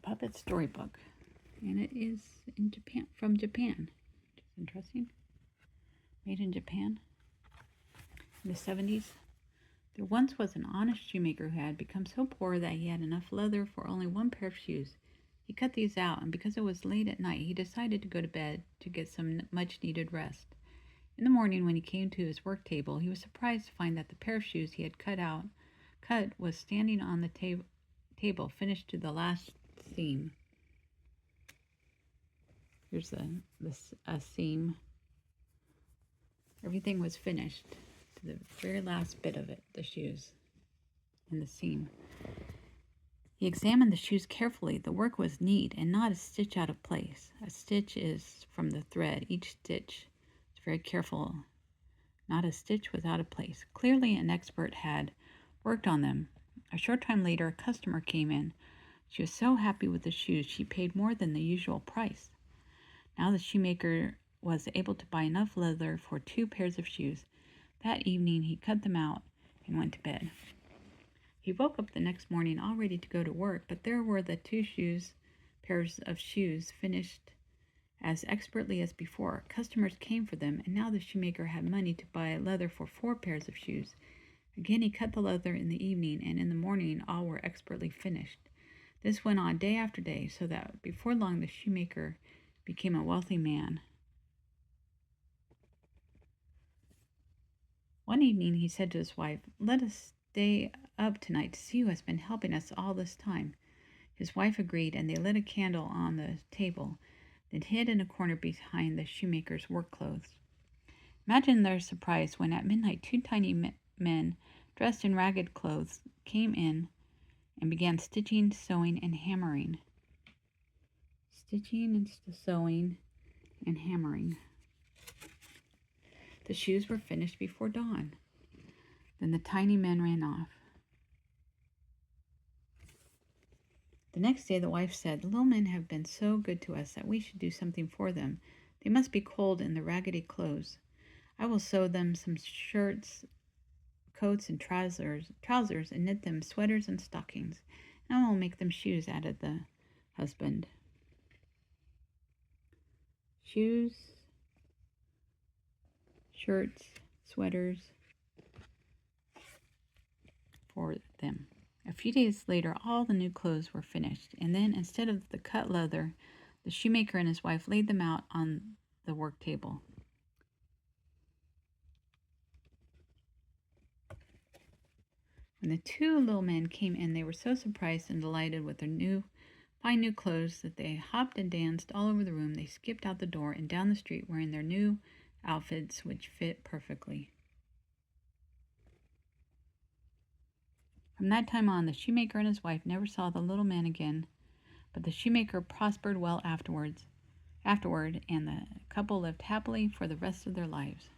puppet storybook, and it is in Japan, from Japan, which is interesting. Made in Japan in the 70s. There once was an honest shoemaker who had become so poor that he had enough leather for only one pair of shoes. He cut these out, and because it was late at night, he decided to go to bed to get some much-needed rest. In the morning, when he came to his work table, he was surprised to find that the pair of shoes he had cut was standing on the table, finished to the last seam. Here's a seam. Everything was finished to the very last bit of it, the shoes and the seam. He examined the shoes carefully. The work was neat and not a stitch out of place. A stitch is from the thread. Each stitch is very careful. Not a stitch was out of place. Clearly an expert had worked on them. A short time later, a customer came in. She was so happy with the shoes, she paid more than the usual price. Now the shoemaker was able to buy enough leather for 2 pairs of shoes. That evening he cut them out and went to bed. He woke up the next morning all ready to go to work, but there were the 2 pairs of shoes finished as expertly as before. Customers came for them, and now the shoemaker had money to buy leather for 4 pairs of shoes. Again he cut the leather in the evening, and in the morning all were expertly finished. This went on day after day, so that before long the shoemaker became a wealthy man. One evening he said to his wife, "Let us stay up tonight to see who has been helping us all this time." His wife agreed, and they lit a candle on the table, then hid in a corner behind the shoemaker's work clothes. Imagine their surprise when at midnight 2 tiny men dressed in ragged clothes came in and began stitching, sewing, and hammering. Stitching and sewing and hammering. The shoes were finished before dawn. Then the tiny men ran off. The next day the wife said, "The little men have been so good to us that we should do something for them. They must be cold in their raggedy clothes. I will sew them some shirts, coats, and trousers, and knit them sweaters and stockings. And I will make them shoes," added the husband. Shoes, shirts, sweaters for them. A few days later, all the new clothes were finished, and then instead of the cut leather, the shoemaker and his wife laid them out on the work table. When the 2 little men came in, they were so surprised and delighted with their fine new clothes that they hopped and danced all over the room. They skipped out the door and down the street wearing their new outfits, which fit perfectly. From that time on, the shoemaker and his wife never saw the little men again, but the shoemaker prospered well afterward, and the couple lived happily for the rest of their lives.